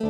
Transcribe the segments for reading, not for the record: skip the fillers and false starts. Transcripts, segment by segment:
En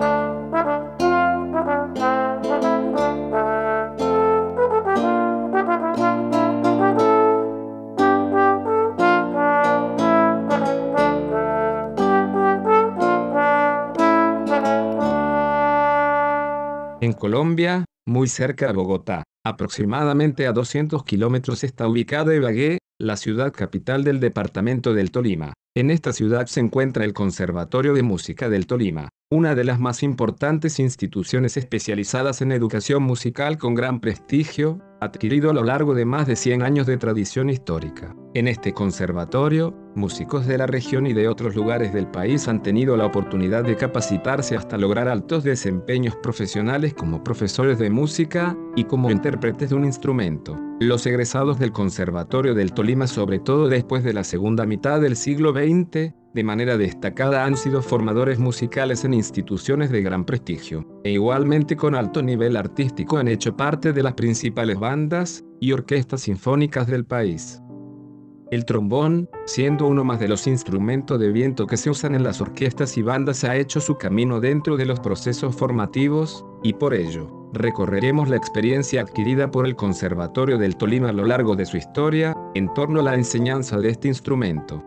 Colombia, muy cerca de Bogotá, aproximadamente a 200 kilómetros está ubicada Ibagué, la ciudad capital del departamento del Tolima. En esta ciudad se encuentra el Conservatorio de Música del Tolima, una de las más importantes instituciones especializadas en educación musical con gran prestigio, adquirido a lo largo de más de 100 años de tradición histórica. En este conservatorio, músicos de la región y de otros lugares del país han tenido la oportunidad de capacitarse hasta lograr altos desempeños profesionales como profesores de música y como intérpretes de un instrumento. Los egresados del Conservatorio del Tolima, sobre todo después de la segunda mitad del siglo XX, de manera destacada han sido formadores musicales en instituciones de gran prestigio, e igualmente con alto nivel artístico han hecho parte de las principales bandas y orquestas sinfónicas del país. El trombón, siendo uno más de los instrumentos de viento que se usan en las orquestas y bandas, ha hecho su camino dentro de los procesos formativos, y por ello, recorreremos la experiencia adquirida por el Conservatorio del Tolima a lo largo de su historia, en torno a la enseñanza de este instrumento.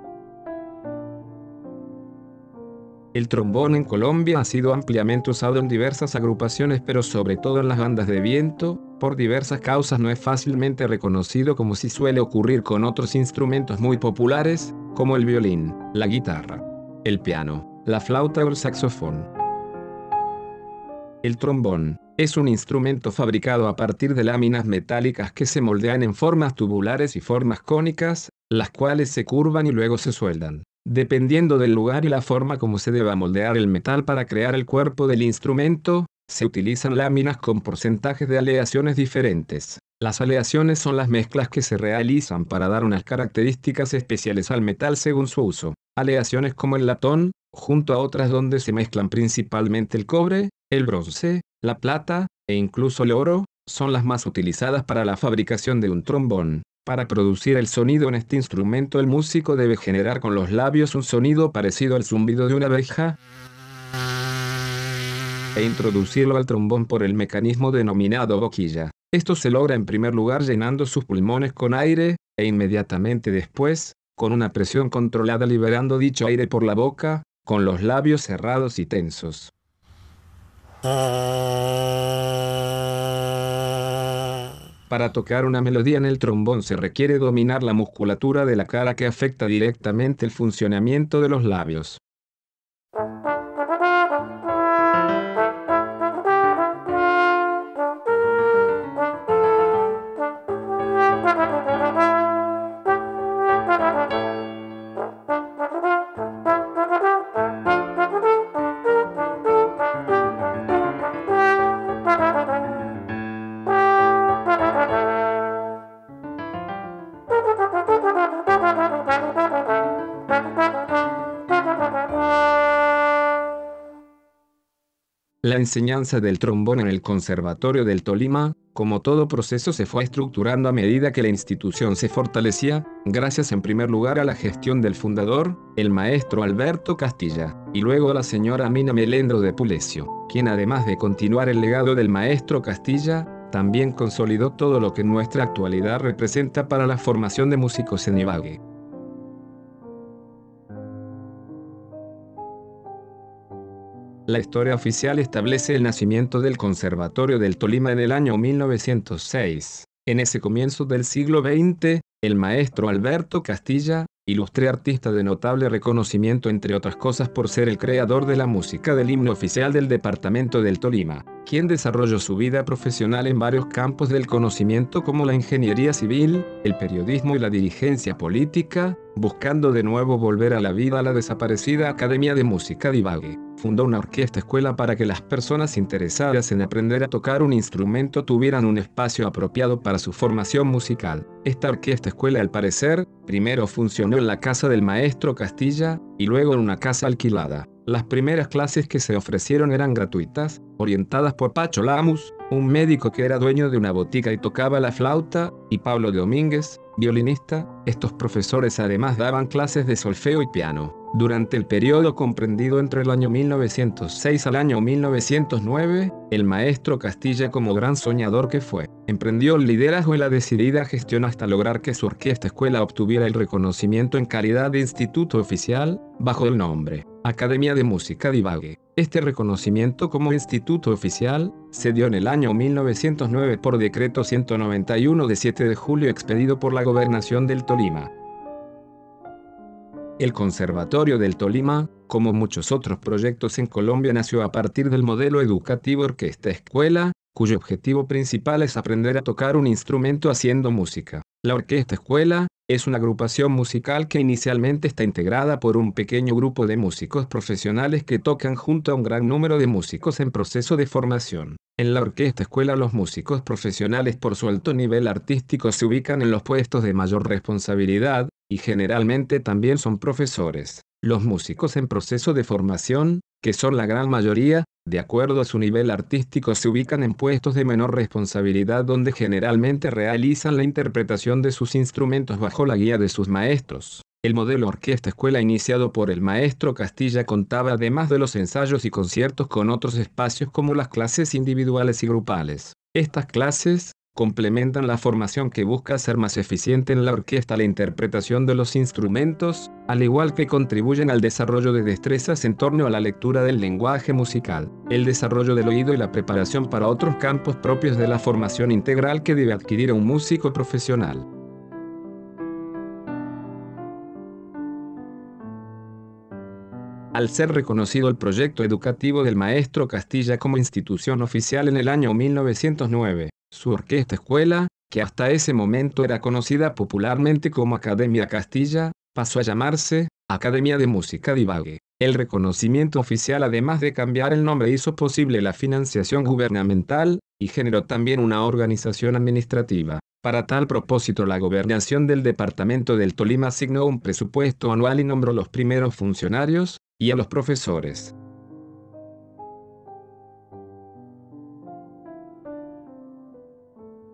El trombón en Colombia ha sido ampliamente usado en diversas agrupaciones, pero sobre todo en las bandas de viento. Por diversas causas no es fácilmente reconocido, como si suele ocurrir con otros instrumentos muy populares, como el violín, la guitarra, el piano, la flauta o el saxofón. El trombón es un instrumento fabricado a partir de láminas metálicas que se moldean en formas tubulares y formas cónicas, las cuales se curvan y luego se sueldan, dependiendo del lugar y la forma como se deba moldear el metal para crear el cuerpo del instrumento. Se utilizan láminas con porcentajes de aleaciones diferentes. Las aleaciones son las mezclas que se realizan para dar unas características especiales al metal según su uso. Aleaciones como el latón, junto a otras donde se mezclan principalmente el cobre, el bronce, la plata, e incluso el oro, son las más utilizadas para la fabricación de un trombón. Para producir el sonido en este instrumento, el músico debe generar con los labios un sonido parecido al zumbido de una abeja e introducirlo al trombón por el mecanismo denominado boquilla. Esto se logra en primer lugar llenando sus pulmones con aire, e inmediatamente después, con una presión controlada liberando dicho aire por la boca, con los labios cerrados y tensos. Para tocar una melodía en el trombón se requiere dominar la musculatura de la cara que afecta directamente el funcionamiento de los labios. La enseñanza del trombón en el Conservatorio del Tolima, como todo proceso, se fue estructurando a medida que la institución se fortalecía, gracias en primer lugar a la gestión del fundador, el maestro Alberto Castilla, y luego a la señora Mina Melendro de Pulecio, quien además de continuar el legado del maestro Castilla, también consolidó todo lo que en nuestra actualidad representa para la formación de músicos en Ibagué. La historia oficial establece el nacimiento del Conservatorio del Tolima en el año 1906. En ese comienzo del siglo XX, el maestro Alberto Castilla, ilustre artista de notable reconocimiento entre otras cosas por ser el creador de la música del himno oficial del departamento del Tolima, quien desarrolló su vida profesional en varios campos del conocimiento como la ingeniería civil, el periodismo y la dirigencia política, buscando de nuevo volver a la vida a la desaparecida Academia de Música de Ibagué. Fundó una orquesta escuela para que las personas interesadas en aprender a tocar un instrumento tuvieran un espacio apropiado para su formación musical. Esta orquesta escuela, al parecer, primero funcionó en la casa del maestro Castilla, y luego en una casa alquilada. Las primeras clases que se ofrecieron eran gratuitas, orientadas por Pacho Lamus, un médico que era dueño de una botica y tocaba la flauta, y Pablo Domínguez, violinista. Estos profesores además daban clases de solfeo y piano. Durante el periodo comprendido entre el año 1906 al año 1909, el maestro Castilla, como gran soñador que fue, emprendió el liderazgo y la decidida gestión hasta lograr que su orquesta escuela obtuviera el reconocimiento en calidad de instituto oficial, bajo el nombre Academia de Música de Ibagué. Este reconocimiento como instituto oficial se dio en el año 1909 por decreto 191 de 7 de julio expedido por la Gobernación del Tolima. El Conservatorio del Tolima, como muchos otros proyectos en Colombia, nació a partir del modelo educativo orquesta-escuela, cuyo objetivo principal es aprender a tocar un instrumento haciendo música. La orquesta-escuela es una agrupación musical que inicialmente está integrada por un pequeño grupo de músicos profesionales que tocan junto a un gran número de músicos en proceso de formación. En la orquesta-escuela los músicos profesionales por su alto nivel artístico se ubican en los puestos de mayor responsabilidad, y generalmente también son profesores. Los músicos en proceso de formación, que son la gran mayoría, de acuerdo a su nivel artístico se ubican en puestos de menor responsabilidad donde generalmente realizan la interpretación de sus instrumentos bajo la guía de sus maestros. El modelo orquesta-escuela iniciado por el maestro Castilla contaba, además de los ensayos y conciertos, con otros espacios como las clases individuales y grupales. Estas clases complementan la formación que busca ser más eficiente en la orquesta la interpretación de los instrumentos, al igual que contribuyen al desarrollo de destrezas en torno a la lectura del lenguaje musical, el desarrollo del oído y la preparación para otros campos propios de la formación integral que debe adquirir un músico profesional. Al ser reconocido el proyecto educativo del maestro Castilla como institución oficial en el año 1909, su orquesta-escuela, que hasta ese momento era conocida popularmente como Academia Castilla, pasó a llamarse Academia de Música de Ibagué. El reconocimiento oficial, además de cambiar el nombre, hizo posible la financiación gubernamental, y generó también una organización administrativa. Para tal propósito, la Gobernación del Departamento del Tolima asignó un presupuesto anual y nombró los primeros funcionarios, y a los profesores.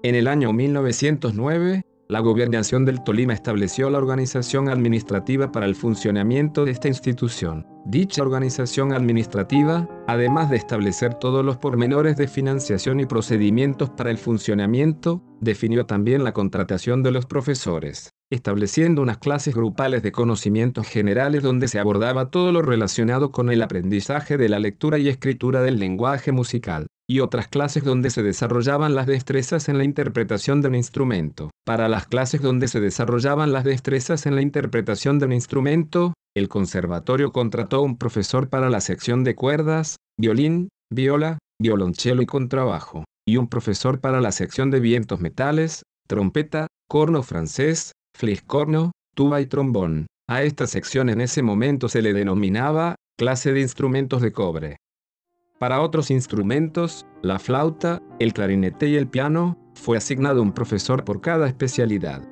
En el año 1909, la Gobernación del Tolima estableció la organización administrativa para el funcionamiento de esta institución. Dicha organización administrativa, además de establecer todos los pormenores de financiación y procedimientos para el funcionamiento, definió también la contratación de los profesores, estableciendo unas clases grupales de conocimientos generales donde se abordaba todo lo relacionado con el aprendizaje de la lectura y escritura del lenguaje musical, y otras clases donde se desarrollaban las destrezas en la interpretación de un instrumento. Para las clases donde se desarrollaban las destrezas en la interpretación de un instrumento, el conservatorio contrató un profesor para la sección de cuerdas, violín, viola, violonchelo y contrabajo, y un profesor para la sección de vientos metales, trompeta, corno francés, fliscorno, tuba y trombón. A esta sección en ese momento se le denominaba clase de instrumentos de cobre. Para otros instrumentos, la flauta, el clarinete y el piano, fue asignado un profesor por cada especialidad.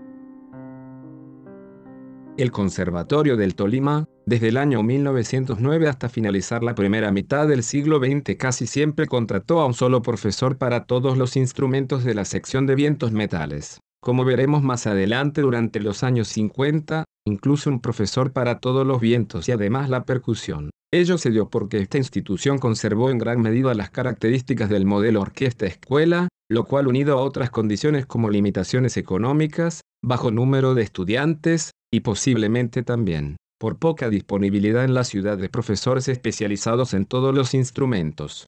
El Conservatorio del Tolima, desde el año 1909 hasta finalizar la primera mitad del siglo XX, casi siempre contrató a un solo profesor para todos los instrumentos de la sección de vientos metales. Como veremos más adelante, durante los años 50, incluso un profesor para todos los vientos y además la percusión. Ello se dio porque esta institución conservó en gran medida las características del modelo orquesta-escuela, lo cual, unido a otras condiciones como limitaciones económicas, bajo número de estudiantes, y posiblemente también por poca disponibilidad en la ciudad de profesores especializados en todos los instrumentos.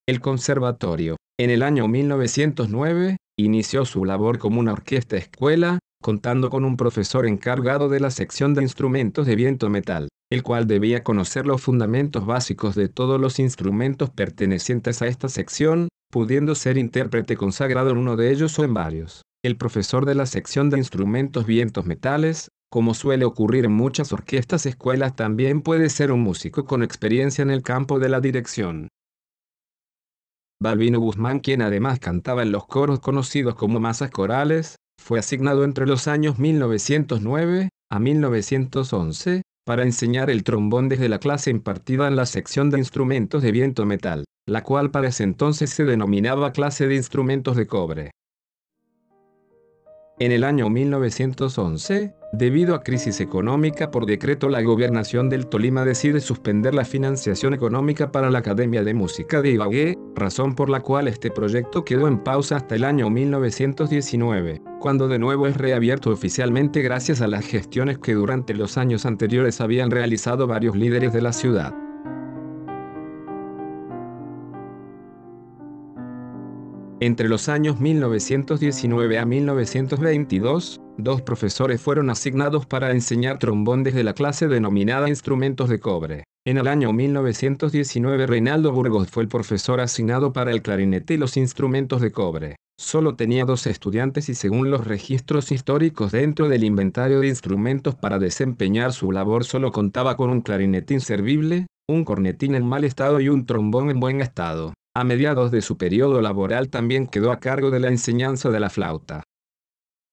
El conservatorio, en el año 1909, inició su labor como una orquesta-escuela, contando con un profesor encargado de la sección de instrumentos de viento metal, el cual debía conocer los fundamentos básicos de todos los instrumentos pertenecientes a esta sección, pudiendo ser intérprete consagrado en uno de ellos o en varios. El profesor de la sección de instrumentos vientos metales, como suele ocurrir en muchas orquestas escuelas, también puede ser un músico con experiencia en el campo de la dirección. Balbino Guzmán, quien además cantaba en los coros conocidos como masas corales, fue asignado entre los años 1909 a 1911 para enseñar el trombón desde la clase impartida en la sección de instrumentos de viento metal, la cual para ese entonces se denominaba clase de instrumentos de cobre. En el año 1911, debido a crisis económica por decreto, la gobernación del Tolima decide suspender la financiación económica para la Academia de Música de Ibagué, razón por la cual este proyecto quedó en pausa hasta el año 1919, cuando de nuevo es reabierto oficialmente gracias a las gestiones que durante los años anteriores habían realizado varios líderes de la ciudad. Entre los años 1919 a 1922, dos profesores fueron asignados para enseñar trombón desde la clase denominada Instrumentos de Cobre. En el año 1919 Reinaldo Burgos fue el profesor asignado para el clarinete y los instrumentos de cobre. Solo tenía 2 estudiantes y según los registros históricos dentro del inventario de instrumentos para desempeñar su labor solo contaba con un clarinete inservible, un cornetín en mal estado y un trombón en buen estado. A mediados de su periodo laboral también quedó a cargo de la enseñanza de la flauta.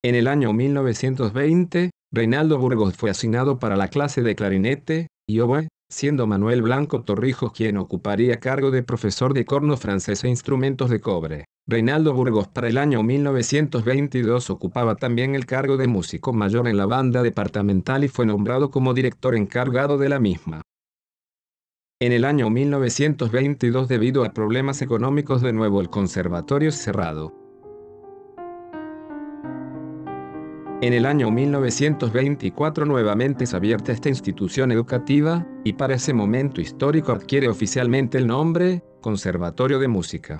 En el año 1920, Reinaldo Burgos fue asignado para la clase de clarinete y oboe, siendo Manuel Blanco Torrijos quien ocuparía cargo de profesor de corno francés e instrumentos de cobre. Reinaldo Burgos para el año 1922 ocupaba también el cargo de músico mayor en la banda departamental y fue nombrado como director encargado de la misma. En el año 1922, debido a problemas económicos, de nuevo el conservatorio es cerrado. En el año 1924 nuevamente es abierta esta institución educativa, y para ese momento histórico adquiere oficialmente el nombre Conservatorio de Música.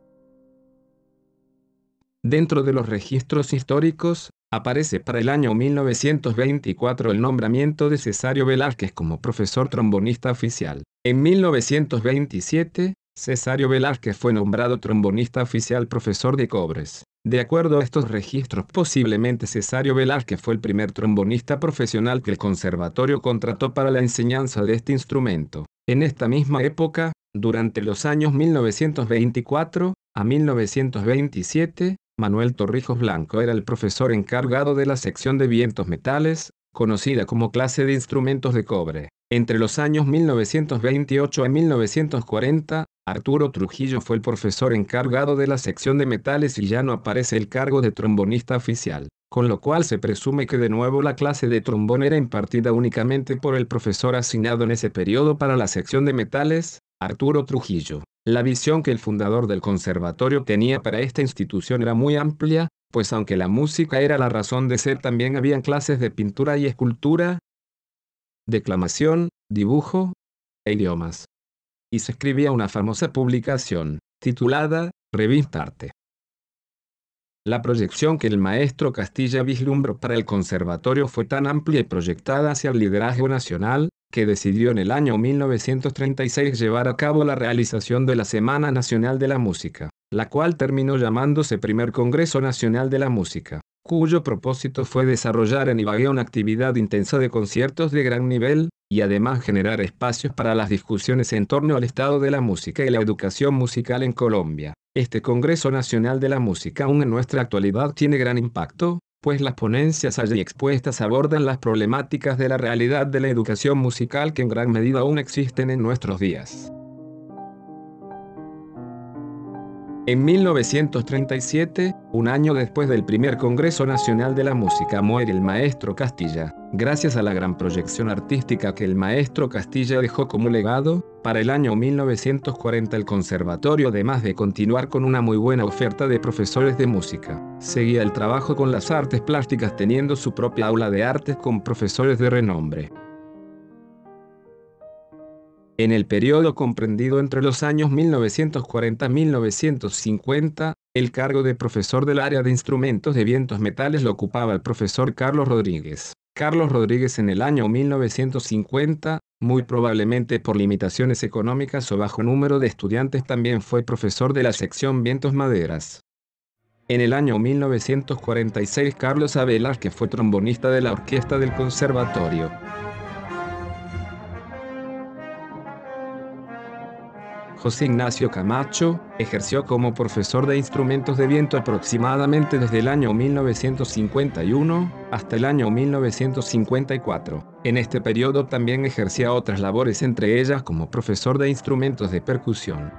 Dentro de los registros históricos, aparece para el año 1924 el nombramiento de Cesario Velázquez como profesor trombonista oficial. En 1927, Cesario Velázquez fue nombrado trombonista oficial profesor de cobres. De acuerdo a estos registros, posiblemente Cesario Velázquez fue el primer trombonista profesional que el conservatorio contrató para la enseñanza de este instrumento. En esta misma época, durante los años 1924 a 1927, Manuel Torrijos Blanco era el profesor encargado de la sección de vientos metales, conocida como clase de instrumentos de cobre. Entre los años 1928 a 1940, Arturo Trujillo fue el profesor encargado de la sección de metales y ya no aparece el cargo de trombonista oficial, con lo cual se presume que de nuevo la clase de trombón era impartida únicamente por el profesor asignado en ese periodo para la sección de metales, Arturo Trujillo. La visión que el fundador del conservatorio tenía para esta institución era muy amplia, pues aunque la música era la razón de ser, también habían clases de pintura y escultura, declamación, dibujo e idiomas. Y se escribía una famosa publicación, titulada Revista Arte. La proyección que el maestro Castilla vislumbró para el conservatorio fue tan amplia y proyectada hacia el liderazgo nacional, que decidió en el año 1936 llevar a cabo la realización de la Semana Nacional de la Música, la cual terminó llamándose Primer Congreso Nacional de la Música, cuyo propósito fue desarrollar en Ibagué una actividad intensa de conciertos de gran nivel, y además generar espacios para las discusiones en torno al estado de la música y la educación musical en Colombia. Este Congreso Nacional de la Música aún en nuestra actualidad tiene gran impacto, pues las ponencias allí expuestas abordan las problemáticas de la realidad de la educación musical que en gran medida aún existen en nuestros días. En 1937, un año después del primer Congreso Nacional de la Música, muere el maestro Castilla. Gracias a la gran proyección artística que el maestro Castilla dejó como legado, para el año 1940 el conservatorio, además de continuar con una muy buena oferta de profesores de música, seguía el trabajo con las artes plásticas, teniendo su propia aula de artes con profesores de renombre. En el periodo comprendido entre los años 1940 y 1950, el cargo de profesor del área de instrumentos de vientos metales lo ocupaba el profesor Carlos Rodríguez. Carlos Rodríguez en el año 1950, muy probablemente por limitaciones económicas o bajo número de estudiantes, también fue profesor de la sección vientos maderas. En el año 1946 Carlos A. Velázquez fue trombonista de la orquesta del conservatorio. José Ignacio Camacho ejerció como profesor de instrumentos de viento aproximadamente desde el año 1951 hasta el año 1954. En este periodo también ejercía otras labores, entre ellas como profesor de instrumentos de percusión.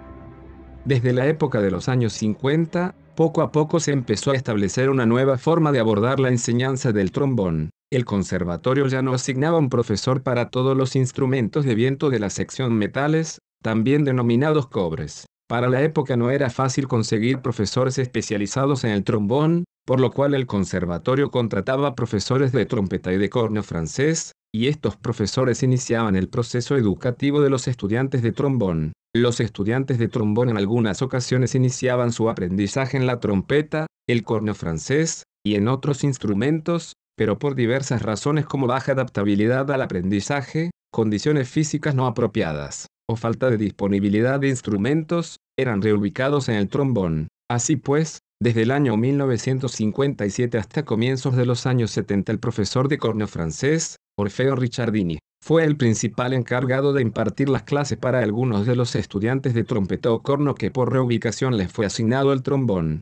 Desde la época de los años 50, poco a poco se empezó a establecer una nueva forma de abordar la enseñanza del trombón. El conservatorio ya no asignaba un profesor para todos los instrumentos de viento de la sección metales, también denominados cobres. Para la época no era fácil conseguir profesores especializados en el trombón, por lo cual el conservatorio contrataba profesores de trompeta y de corno francés, y estos profesores iniciaban el proceso educativo de los estudiantes de trombón. Los estudiantes de trombón en algunas ocasiones iniciaban su aprendizaje en la trompeta, el corno francés, y en otros instrumentos, pero por diversas razones como baja adaptabilidad al aprendizaje, condiciones físicas no apropiadas, o falta de disponibilidad de instrumentos, eran reubicados en el trombón. Así pues, desde el año 1957 hasta comienzos de los años 70 el profesor de corno francés, Orfeo Ricciardini, fue el principal encargado de impartir las clases para algunos de los estudiantes de trompeta o corno que por reubicación les fue asignado el trombón.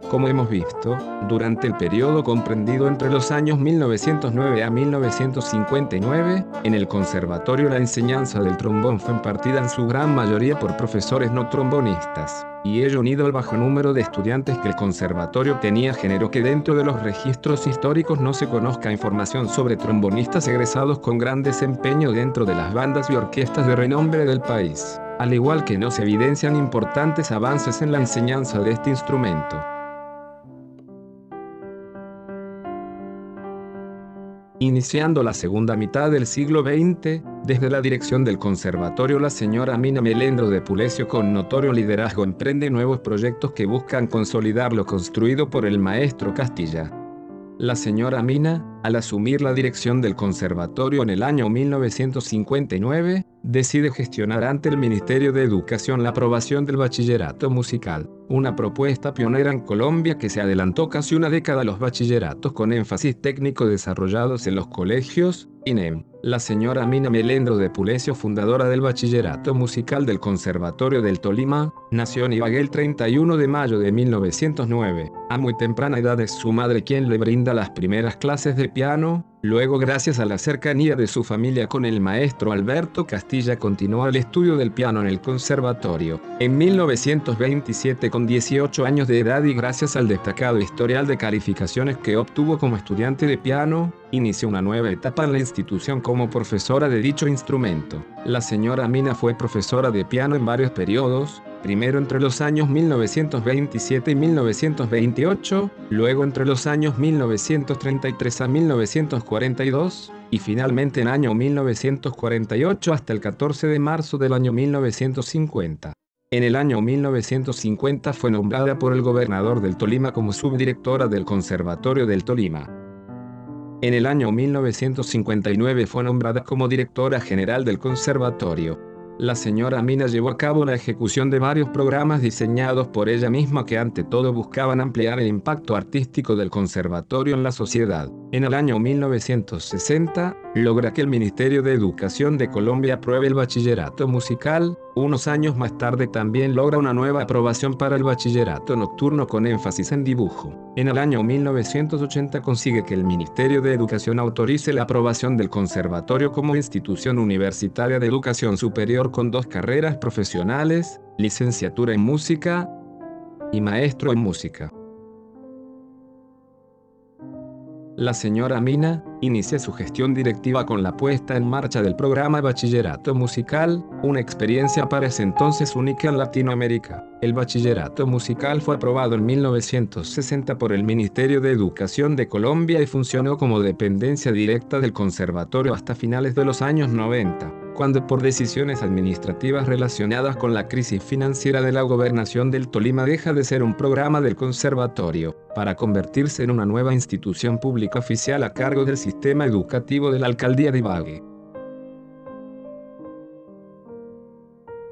Como hemos visto, durante el periodo comprendido entre los años 1909 a 1959, en el conservatorio la enseñanza del trombón fue impartida en su gran mayoría por profesores no trombonistas, y ello unido al bajo número de estudiantes que el conservatorio tenía generó que dentro de los registros históricos no se conozca información sobre trombonistas egresados con gran desempeño dentro de las bandas y orquestas de renombre del país, al igual que no se evidencian importantes avances en la enseñanza de este instrumento. Iniciando la segunda mitad del siglo XX, desde la dirección del conservatorio la señora Mina Melendro de Pulecio con notorio liderazgo emprende nuevos proyectos que buscan consolidar lo construido por el maestro Castilla. La señora Mina, al asumir la dirección del conservatorio en el año 1959, decide gestionar ante el Ministerio de Educación la aprobación del bachillerato musical, una propuesta pionera en Colombia que se adelantó casi una década a los bachilleratos con énfasis técnico desarrollados en los colegios, INEM. La señora Mina Melendro de Pulecio, fundadora del bachillerato musical del Conservatorio del Tolima, nació en Ibagué el 31 de mayo de 1909. A muy temprana edad es su madre quien le brinda las primeras clases de piano. Luego, gracias a la cercanía de su familia con el maestro Alberto Castilla, continuó el estudio del piano en el conservatorio. En 1927, con 18 años de edad y gracias al destacado historial de calificaciones que obtuvo como estudiante de piano, inició una nueva etapa en la institución como profesora de dicho instrumento. La señora Mina fue profesora de piano en varios periodos, primero entre los años 1927 y 1928, luego entre los años 1933 a 1942, y finalmente en año 1948 hasta el 14 de marzo del año 1950. En el año 1950 fue nombrada por el gobernador del Tolima como subdirectora del Conservatorio del Tolima. En el año 1959 fue nombrada como directora general del conservatorio. La señora Mina llevó a cabo la ejecución de varios programas diseñados por ella misma que ante todo buscaban ampliar el impacto artístico del conservatorio en la sociedad. En el año 1960, logra que el Ministerio de Educación de Colombia apruebe el bachillerato musical. Unos años más tarde también logra una nueva aprobación para el bachillerato nocturno con énfasis en dibujo. En el año 1980 consigue que el Ministerio de Educación autorice la aprobación del conservatorio como institución universitaria de educación superior con 2 carreras profesionales, licenciatura en música y maestro en música. La señora Mina inicia su gestión directiva con la puesta en marcha del programa Bachillerato Musical, una experiencia para ese entonces única en Latinoamérica. El bachillerato musical fue aprobado en 1960 por el Ministerio de Educación de Colombia y funcionó como dependencia directa del conservatorio hasta finales de los años 90. Cuando por decisiones administrativas relacionadas con la crisis financiera de la gobernación del Tolima deja de ser un programa del conservatorio, para convertirse en una nueva institución pública oficial a cargo del sistema educativo de la alcaldía de Ibagué.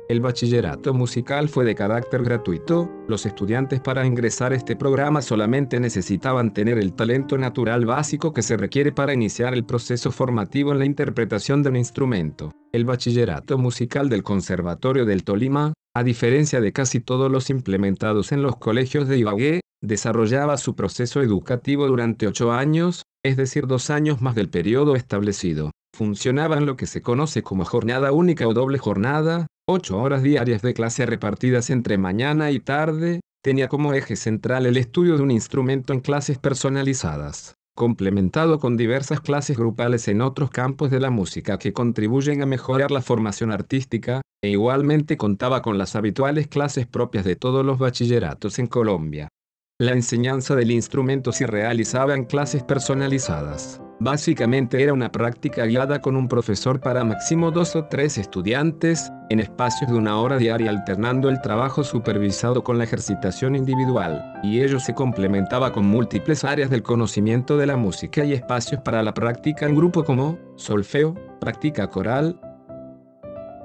El bachillerato musical fue de carácter gratuito. Los estudiantes para ingresar a este programa solamente necesitaban tener el talento natural básico que se requiere para iniciar el proceso formativo en la interpretación de un instrumento. El bachillerato musical del Conservatorio del Tolima, a diferencia de casi todos los implementados en los colegios de Ibagué, desarrollaba su proceso educativo durante 8 años, es decir, 2 años más del periodo establecido. funcionaba en lo que se conoce como jornada única o doble jornada, 8 horas diarias de clase repartidas entre mañana y tarde. Tenía como eje central el estudio de un instrumento en clases personalizadas, complementado con diversas clases grupales en otros campos de la música que contribuyen a mejorar la formación artística, e igualmente contaba con las habituales clases propias de todos los bachilleratos en Colombia. La enseñanza del instrumento se realizaba en clases personalizadas. Básicamente era una práctica guiada con un profesor para máximo 2 o 3 estudiantes, en espacios de 1 hora diaria alternando el trabajo supervisado con la ejercitación individual, y ello se complementaba con múltiples áreas del conocimiento de la música y espacios para la práctica en grupo como solfeo, práctica coral,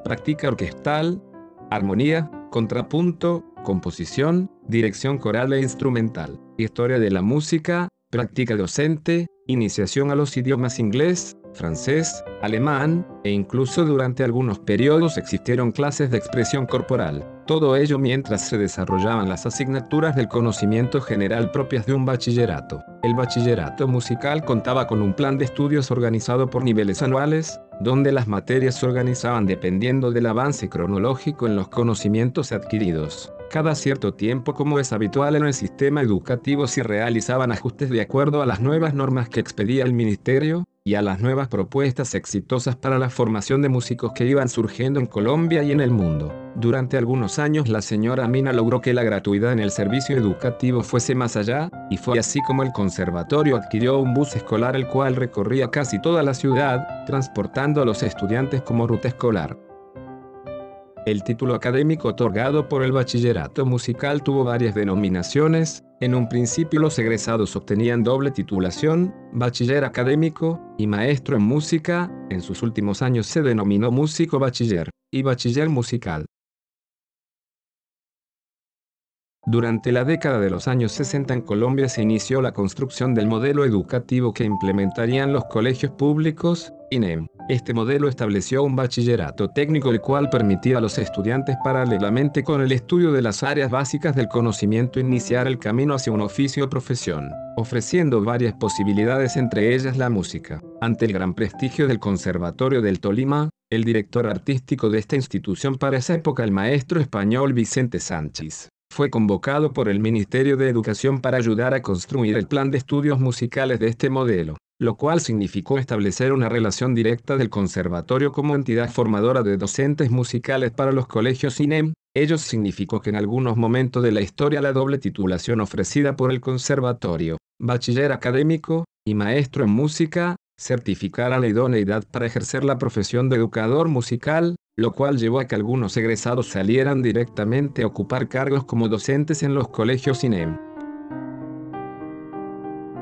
práctica orquestal, armonía, contrapunto, composición, dirección coral e instrumental, historia de la música, práctica docente, iniciación a los idiomas inglés, francés, alemán, e incluso durante algunos periodos existieron clases de expresión corporal. Todo ello mientras se desarrollaban las asignaturas del conocimiento general propias de un bachillerato. El bachillerato musical contaba con un plan de estudios organizado por niveles anuales, donde las materias se organizaban dependiendo del avance cronológico en los conocimientos adquiridos. Cada cierto tiempo, como es habitual en el sistema educativo, se realizaban ajustes de acuerdo a las nuevas normas que expedía el ministerio, y a las nuevas propuestas exitosas para la formación de músicos que iban surgiendo en Colombia y en el mundo. Durante algunos años la señora Mina logró que la gratuidad en el servicio educativo fuese más allá, y fue así como el conservatorio adquirió un bus escolar el cual recorría casi toda la ciudad, transportando a los estudiantes como ruta escolar. El título académico otorgado por el bachillerato musical tuvo varias denominaciones. En un principio los egresados obtenían doble titulación, bachiller académico y maestro en música. En sus últimos años se denominó músico bachiller y bachiller musical. Durante la década de los años 60 en Colombia se inició la construcción del modelo educativo que implementarían los colegios públicos, INEM. Este modelo estableció un bachillerato técnico el cual permitía a los estudiantes paralelamente con el estudio de las áreas básicas del conocimiento iniciar el camino hacia un oficio o profesión, ofreciendo varias posibilidades entre ellas la música. Ante el gran prestigio del Conservatorio del Tolima, el director artístico de esta institución para esa época, el maestro español Vicente Sánchez, fue convocado por el Ministerio de Educación para ayudar a construir el plan de estudios musicales de este modelo, lo cual significó establecer una relación directa del conservatorio como entidad formadora de docentes musicales para los colegios INEM. Ello significó que en algunos momentos de la historia la doble titulación ofrecida por el conservatorio, bachiller académico y maestro en música, certificara la idoneidad para ejercer la profesión de educador musical, lo cual llevó a que algunos egresados salieran directamente a ocupar cargos como docentes en los colegios INEM.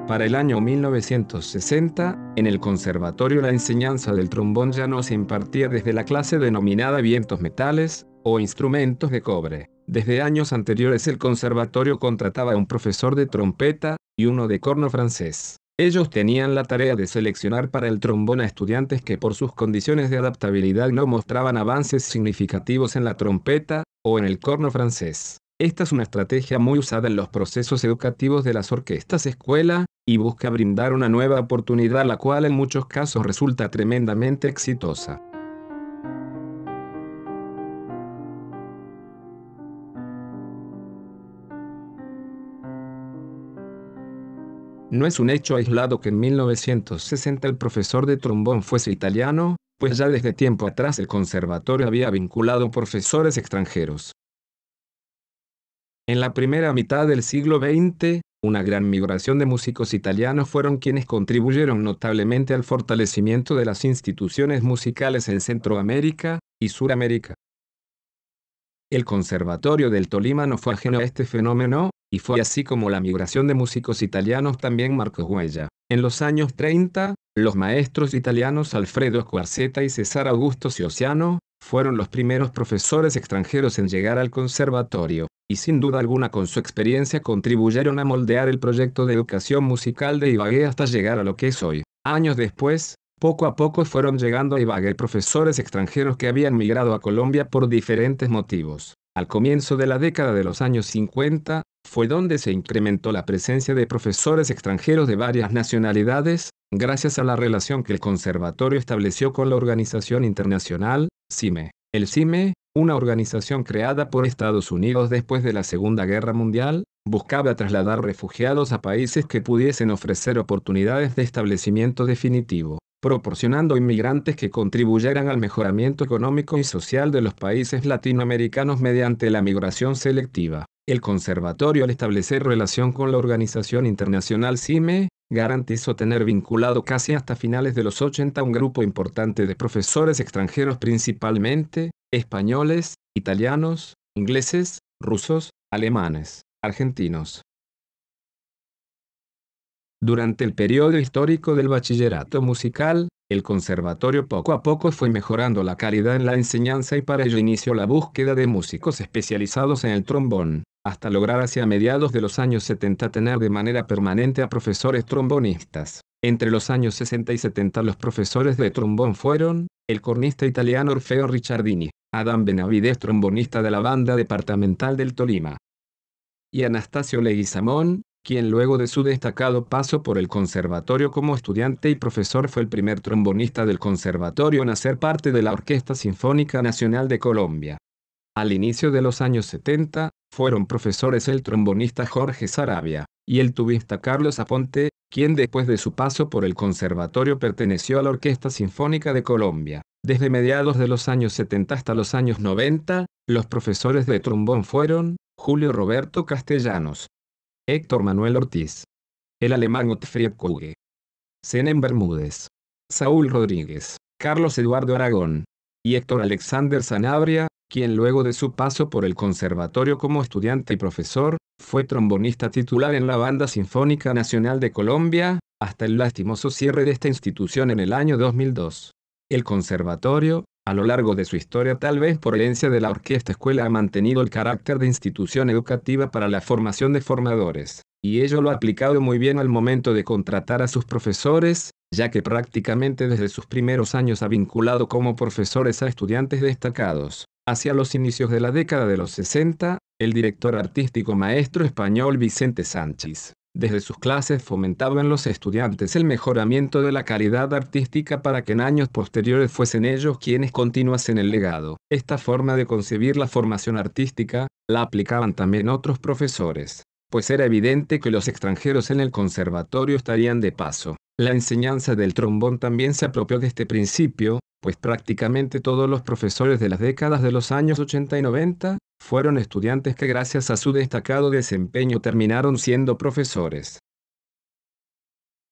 Para el año 1960, en el conservatorio la enseñanza del trombón ya no se impartía desde la clase denominada vientos metales, o instrumentos de cobre. Desde años anteriores el conservatorio contrataba a un profesor de trompeta, y uno de corno francés. Ellos tenían la tarea de seleccionar para el trombón a estudiantes que por sus condiciones de adaptabilidad no mostraban avances significativos en la trompeta, o en el corno francés. Esta es una estrategia muy usada en los procesos educativos de las orquestas escuela, y busca brindar una nueva oportunidad la cual en muchos casos resulta tremendamente exitosa. No es un hecho aislado que en 1960 el profesor de trombón fuese italiano, pues ya desde tiempo atrás el conservatorio había vinculado profesores extranjeros. En la primera mitad del siglo XX, una gran migración de músicos italianos fueron quienes contribuyeron notablemente al fortalecimiento de las instituciones musicales en Centroamérica y Suramérica. El Conservatorio del Tolima no fue ajeno a este fenómeno, y fue así como la migración de músicos italianos también marcó huella. En los años 30, los maestros italianos Alfredo Squarcetta y César Augusto Ciociano fueron los primeros profesores extranjeros en llegar al conservatorio, y sin duda alguna con su experiencia contribuyeron a moldear el proyecto de educación musical de Ibagué hasta llegar a lo que es hoy. Años después, poco a poco fueron llegando a Ibagué profesores extranjeros que habían migrado a Colombia por diferentes motivos. Al comienzo de la década de los años 50, fue donde se incrementó la presencia de profesores extranjeros de varias nacionalidades, gracias a la relación que el conservatorio estableció con la Organización Internacional, CIME. El CIME, una organización creada por Estados Unidos después de la Segunda Guerra Mundial, buscaba trasladar refugiados a países que pudiesen ofrecer oportunidades de establecimiento definitivo, proporcionando inmigrantes que contribuyeran al mejoramiento económico y social de los países latinoamericanos mediante la migración selectiva. El conservatorio, al establecer relación con la Organización Internacional CIME, garantizó tener vinculado casi hasta finales de los 80 un grupo importante de profesores extranjeros, principalmente españoles, italianos, ingleses, rusos, alemanes, argentinos. Durante el periodo histórico del bachillerato musical, el conservatorio poco a poco fue mejorando la calidad en la enseñanza y para ello inició la búsqueda de músicos especializados en el trombón, hasta lograr hacia mediados de los años 70 tener de manera permanente a profesores trombonistas. Entre los años 60 y 70 los profesores de trombón fueron, el cornista italiano Orfeo Ricciardini, Adam Benavides, trombonista de la Banda Departamental del Tolima, y Anastasio Leguizamón, quien luego de su destacado paso por el conservatorio como estudiante y profesor fue el primer trombonista del conservatorio en hacer parte de la Orquesta Sinfónica Nacional de Colombia. Al inicio de los años 70, fueron profesores el trombonista Jorge Saravia y el tubista Carlos Aponte, quien después de su paso por el conservatorio perteneció a la Orquesta Sinfónica de Colombia. Desde mediados de los años 70 hasta los años 90, los profesores de trombón fueron Julio Roberto Castellanos, Héctor Manuel Ortiz, el alemán Ottfried Kuge, Zenem Bermúdez, Saúl Rodríguez, Carlos Eduardo Aragón y Héctor Alexander Sanabria, quien luego de su paso por el conservatorio como estudiante y profesor, fue trombonista titular en la Banda Sinfónica Nacional de Colombia, hasta el lastimoso cierre de esta institución en el año 2002. El conservatorio, a lo largo de su historia, tal vez por herencia de la Orquesta Escuela, ha mantenido el carácter de institución educativa para la formación de formadores, y ello lo ha aplicado muy bien al momento de contratar a sus profesores, ya que prácticamente desde sus primeros años ha vinculado como profesores a estudiantes destacados. Hacia los inicios de la década de los 60, el director artístico maestro español Vicente Sánchez, desde sus clases fomentaba en los estudiantes el mejoramiento de la calidad artística para que en años posteriores fuesen ellos quienes continuasen el legado. Esta forma de concebir la formación artística, la aplicaban también otros profesores, pues era evidente que los extranjeros en el conservatorio estarían de paso. La enseñanza del trombón también se apropió de este principio, pues prácticamente todos los profesores de las décadas de los años 80 y 90, fueron estudiantes que gracias a su destacado desempeño terminaron siendo profesores.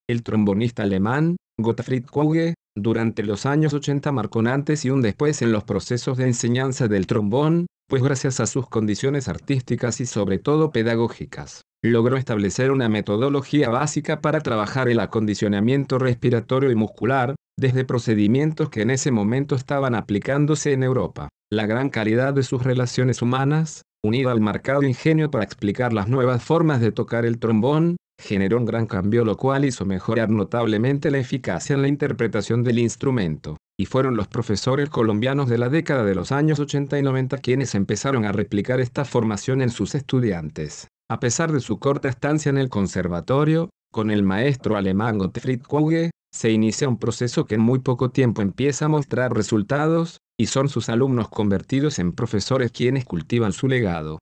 El trombonista alemán, Gottfried Kuge, durante los años 80 marcó un antes y un después en los procesos de enseñanza del trombón, pues gracias a sus condiciones artísticas y sobre todo pedagógicas, logró establecer una metodología básica para trabajar el acondicionamiento respiratorio y muscular, desde procedimientos que en ese momento estaban aplicándose en Europa. La gran calidad de sus relaciones humanas, unida al marcado ingenio para explicar las nuevas formas de tocar el trombón, generó un gran cambio, lo cual hizo mejorar notablemente la eficacia en la interpretación del instrumento. Y fueron los profesores colombianos de la década de los años 80 y 90 quienes empezaron a replicar esta formación en sus estudiantes. A pesar de su corta estancia en el conservatorio, con el maestro alemán Gottfried Kuge, se inicia un proceso que en muy poco tiempo empieza a mostrar resultados, y son sus alumnos convertidos en profesores quienes cultivan su legado.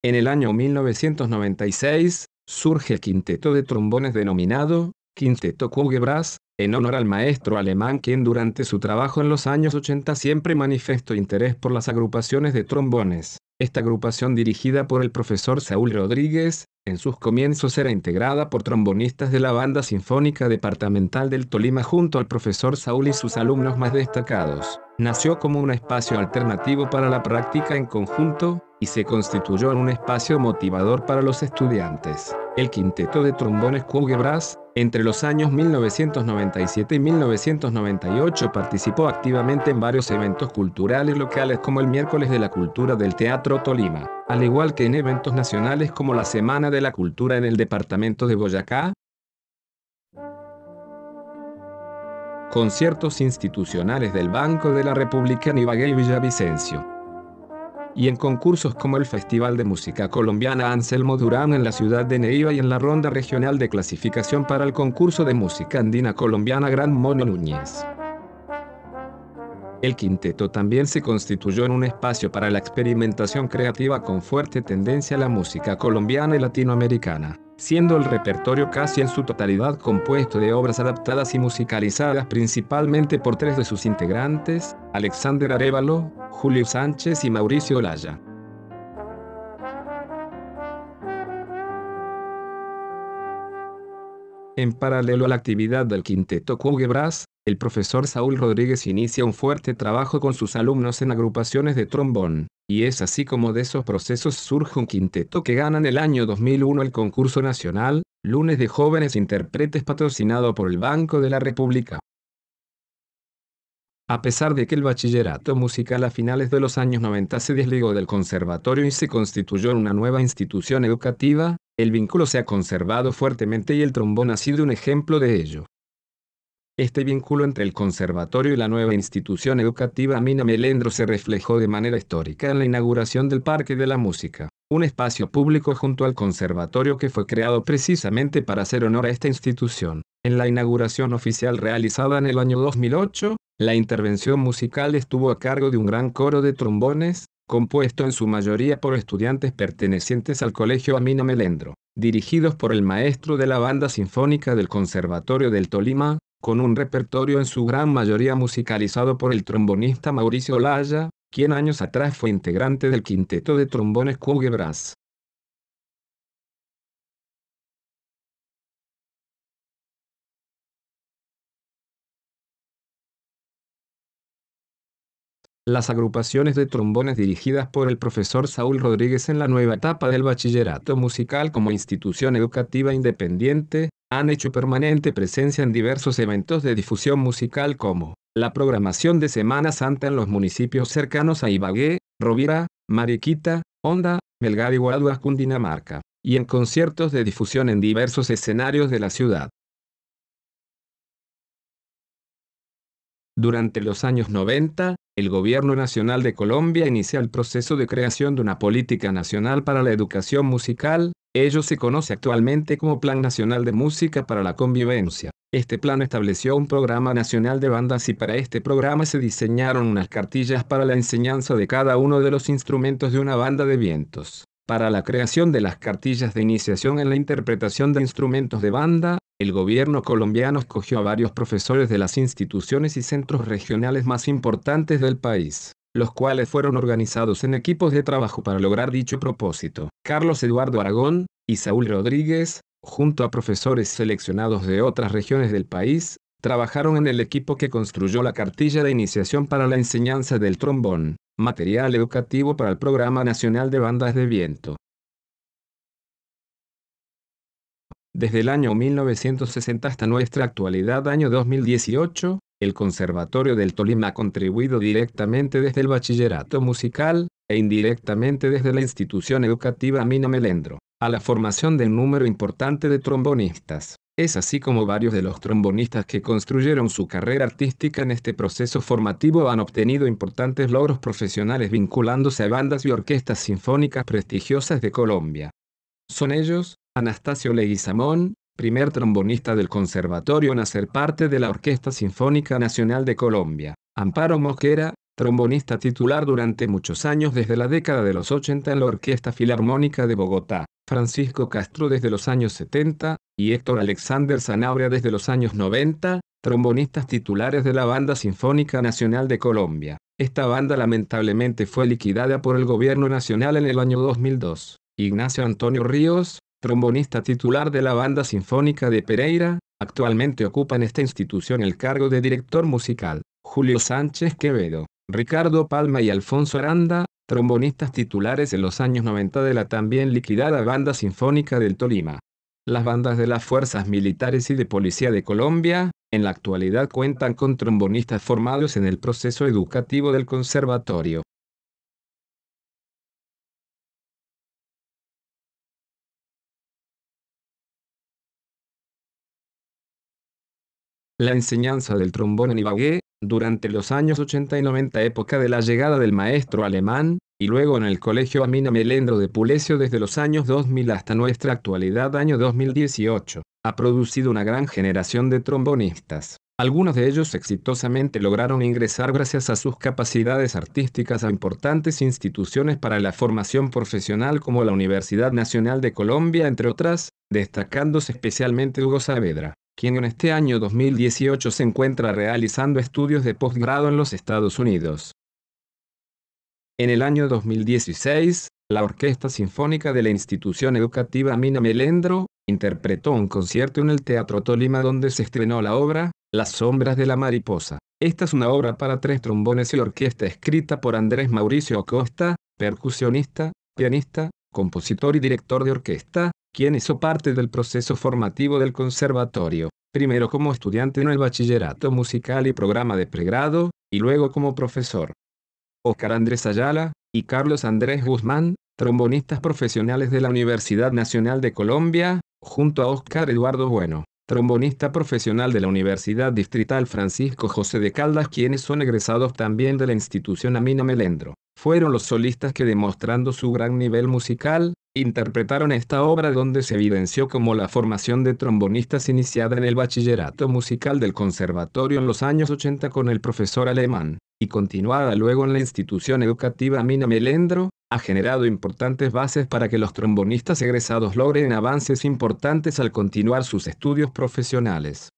En el año 1996, surge el quinteto de trombones denominado Quinteto Kuge Brass, en honor al maestro alemán quien durante su trabajo en los años 80 siempre manifestó interés por las agrupaciones de trombones. Esta agrupación, dirigida por el profesor Saúl Rodríguez, en sus comienzos era integrada por trombonistas de la Banda Sinfónica Departamental del Tolima junto al profesor Saúl y sus alumnos más destacados. Nació como un espacio alternativo para la práctica en conjunto, y se constituyó en un espacio motivador para los estudiantes. El quinteto de trombones Kuge Brass, entre los años 1997 y 1998 participó activamente en varios eventos culturales locales como el Miércoles de la Cultura del Teatro Tolima, al igual que en eventos nacionales como la Semana de la Cultura en el departamento de Boyacá, conciertos institucionales del Banco de la República en Ibagué y Villavicencio. y en concursos como el Festival de Música Colombiana Anselmo Durán en la ciudad de Neiva y en la ronda regional de clasificación para el concurso de música andina colombiana Gran Mono Núñez. El quinteto también se constituyó en un espacio para la experimentación creativa con fuerte tendencia a la música colombiana y latinoamericana, siendo el repertorio casi en su totalidad compuesto de obras adaptadas y musicalizadas principalmente por tres de sus integrantes, Alexander Arévalo, Julio Sánchez y Mauricio Olaya. En paralelo a la actividad del quinteto Cugue Brass, el profesor Saúl Rodríguez inicia un fuerte trabajo con sus alumnos en agrupaciones de trombón, y es así como de esos procesos surge un quinteto que gana en el año 2001 el concurso nacional, Lunes de Jóvenes Intérpretes patrocinado por el Banco de la República. A pesar de que el bachillerato musical a finales de los años 90 se desligó del conservatorio y se constituyó en una nueva institución educativa, el vínculo se ha conservado fuertemente y el trombón ha sido un ejemplo de ello. Este vínculo entre el conservatorio y la nueva institución educativa Mina Melendro se reflejó de manera histórica en la inauguración del Parque de la Música, un espacio público junto al conservatorio que fue creado precisamente para hacer honor a esta institución. En la inauguración oficial realizada en el año 2008, la intervención musical estuvo a cargo de un gran coro de trombones, compuesto en su mayoría por estudiantes pertenecientes al Colegio Amina Melendro, dirigidos por el maestro de la Banda Sinfónica del Conservatorio del Tolima, con un repertorio en su gran mayoría musicalizado por el trombonista Mauricio Olaya, quien años atrás fue integrante del quinteto de trombones Cugue Brass. Las agrupaciones de trombones dirigidas por el profesor Saúl Rodríguez en la nueva etapa del bachillerato musical como institución educativa independiente, han hecho permanente presencia en diversos eventos de difusión musical como la programación de Semana Santa en los municipios cercanos a Ibagué, Rovira, Mariquita, Honda, Melgar y Guaduas, Cundinamarca, y en conciertos de difusión en diversos escenarios de la ciudad. Durante los años 90, el Gobierno Nacional de Colombia inicia el proceso de creación de una política nacional para la educación musical, ello se conoce actualmente como Plan Nacional de Música para la Convivencia. Este plan estableció un programa nacional de bandas y para este programa se diseñaron unas cartillas para la enseñanza de cada uno de los instrumentos de una banda de vientos. Para la creación de las cartillas de iniciación en la interpretación de instrumentos de banda, el gobierno colombiano escogió a varios profesores de las instituciones y centros regionales más importantes del país, los cuales fueron organizados en equipos de trabajo para lograr dicho propósito. Carlos Eduardo Aragón y Saúl Rodríguez, junto a profesores seleccionados de otras regiones del país, trabajaron en el equipo que construyó la cartilla de iniciación para la enseñanza del trombón, material educativo para el Programa Nacional de Bandas de Viento. Desde el año 1960 hasta nuestra actualidad, año 2018, el Conservatorio del Tolima ha contribuido directamente desde el bachillerato musical, e indirectamente desde la institución educativa Mina Melendro, a la formación de un número importante de trombonistas. Es así como varios de los trombonistas que construyeron su carrera artística en este proceso formativo han obtenido importantes logros profesionales vinculándose a bandas y orquestas sinfónicas prestigiosas de Colombia. Son ellos, Anastasio Leguizamón, primer trombonista del Conservatorio en hacer parte de la Orquesta Sinfónica Nacional de Colombia; Amparo Mosquera, trombonista titular durante muchos años desde la década de los 80 en la Orquesta Filarmónica de Bogotá; Francisco Castro desde los años 70, y Héctor Alexander Zanabria desde los años 90, trombonistas titulares de la Banda Sinfónica Nacional de Colombia. Esta banda lamentablemente fue liquidada por el Gobierno Nacional en el año 2002. Ignacio Antonio Ríos, trombonista titular de la Banda Sinfónica de Pereira, actualmente ocupa en esta institución el cargo de director musical. Julio Sánchez Quevedo, Ricardo Palma y Alfonso Aranda, trombonistas titulares en los años 90 de la también liquidada Banda Sinfónica del Tolima. Las bandas de las fuerzas militares y de policía de Colombia, en la actualidad cuentan con trombonistas formados en el proceso educativo del conservatorio. La enseñanza del trombón en Ibagué, durante los años 80 y 90, época de la llegada del maestro alemán, y luego en el Colegio Amina Melendro de Pulecio desde los años 2000 hasta nuestra actualidad año 2018. Ha producido una gran generación de trombonistas. Algunos de ellos exitosamente lograron ingresar gracias a sus capacidades artísticas a importantes instituciones para la formación profesional como la Universidad Nacional de Colombia, entre otras, destacándose especialmente Hugo Saavedra, quien en este año 2018 se encuentra realizando estudios de posgrado en los Estados Unidos. En el año 2016, la Orquesta Sinfónica de la Institución Educativa Amina Melendro interpretó un concierto en el Teatro Tolima donde se estrenó la obra Las sombras de la mariposa. Esta es una obra para 3 trombones y orquesta escrita por Andrés Mauricio Acosta, percusionista, pianista, compositor y director de orquesta, quien hizo parte del proceso formativo del conservatorio, primero como estudiante en el bachillerato musical y programa de pregrado, y luego como profesor. Óscar Andrés Ayala y Carlos Andrés Guzmán, trombonistas profesionales de la Universidad Nacional de Colombia, junto a Óscar Eduardo Bueno, trombonista profesional de la Universidad Distrital Francisco José de Caldas, quienes son egresados también de la institución Amina Melendro. Fueron los solistas que, demostrando su gran nivel musical, interpretaron esta obra donde se evidenció como la formación de trombonistas iniciada en el bachillerato musical del conservatorio en los años 80 con el profesor alemán, y continuada luego en la institución educativa Amina Melendro, ha generado importantes bases para que los trombonistas egresados logren avances importantes al continuar sus estudios profesionales.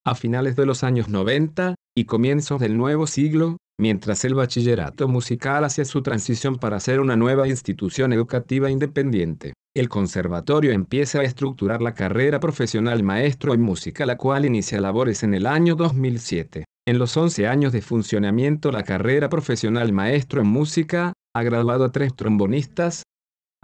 A finales de los años 90 y comienzos del nuevo siglo, mientras el bachillerato musical hacía su transición para ser una nueva institución educativa independiente, el conservatorio empieza a estructurar la carrera profesional maestro en música, la cual inicia labores en el año 2007. En los 11 años de funcionamiento, la carrera profesional maestro en música ha graduado a 3 trombonistas: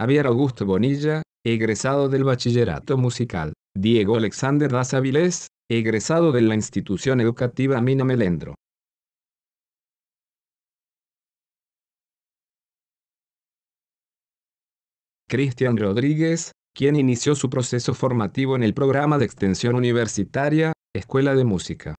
Javier Augusto Bonilla, egresado del bachillerato musical; Diego Alexander Daza Vilés, egresado de la institución educativa Amina Melendro. Cristian Rodríguez, quien inició su proceso formativo en el programa de extensión universitaria, Escuela de Música.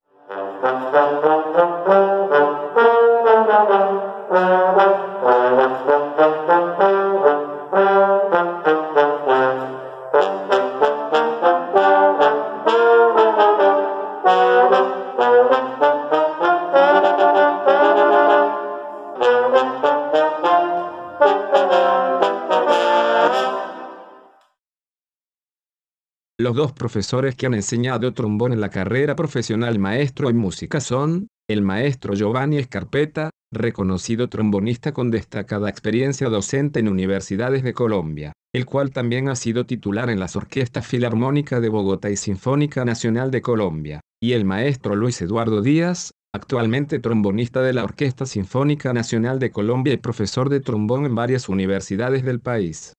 Los 2 profesores que han enseñado trombón en la carrera profesional maestro en música son el maestro Giovanni Escarpeta, reconocido trombonista con destacada experiencia docente en universidades de Colombia, el cual también ha sido titular en las Orquestas Filarmónica de Bogotá y Sinfónica Nacional de Colombia, y el maestro Luis Eduardo Díaz, actualmente trombonista de la Orquesta Sinfónica Nacional de Colombia y profesor de trombón en varias universidades del país.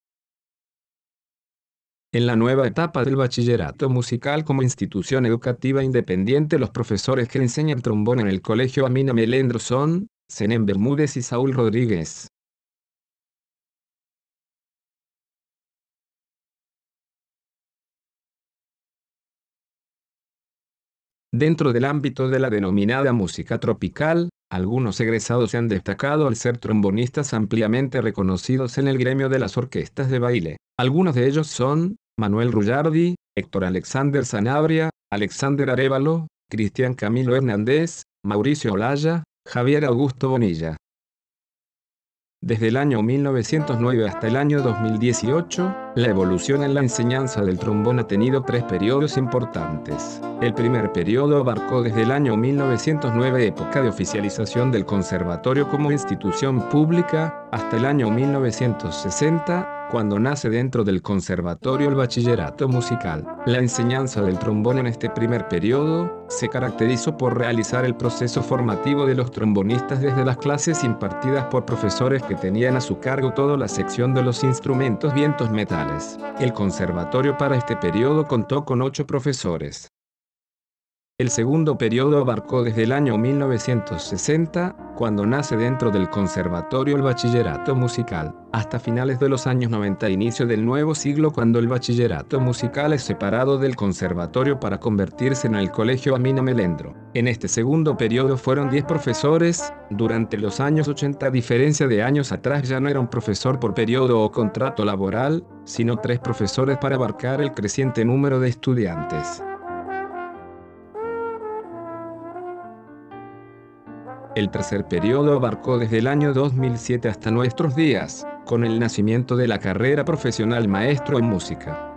En la nueva etapa del bachillerato musical como institución educativa independiente, los profesores que enseñan trombón en el Colegio Amina Melendro son Zenén Bermúdez y Saúl Rodríguez. Dentro del ámbito de la denominada música tropical, algunos egresados se han destacado al ser trombonistas ampliamente reconocidos en el gremio de las orquestas de baile. Algunos de ellos son Manuel Rullardi, Héctor Alexander Sanabria, Alexander Arévalo, Cristian Camilo Hernández, Mauricio Olaya, Javier Augusto Bonilla. Desde el año 1909 hasta el año 2018, la evolución en la enseñanza del trombón ha tenido tres periodos importantes. El primer periodo abarcó desde el año 1909, época de oficialización del conservatorio como institución pública, hasta el año 1960, cuando nace dentro del conservatorio el bachillerato musical. La enseñanza del trombón en este primer periodo se caracterizó por realizar el proceso formativo de los trombonistas desde las clases impartidas por profesores que tenían a su cargo toda la sección de los instrumentos vientos metales. El conservatorio para este periodo contó con 8 profesores. El segundo periodo abarcó desde el año 1960, cuando nace dentro del conservatorio el bachillerato musical, hasta finales de los años 90, inicio del nuevo siglo, cuando el bachillerato musical es separado del conservatorio para convertirse en el Colegio Amina Melendro. En este segundo periodo fueron 10 profesores. Durante los años 80, a diferencia de años atrás, ya no era un profesor por periodo o contrato laboral, sino 3 profesores para abarcar el creciente número de estudiantes. El tercer periodo abarcó desde el año 2007 hasta nuestros días, con el nacimiento de la carrera profesional maestro en música.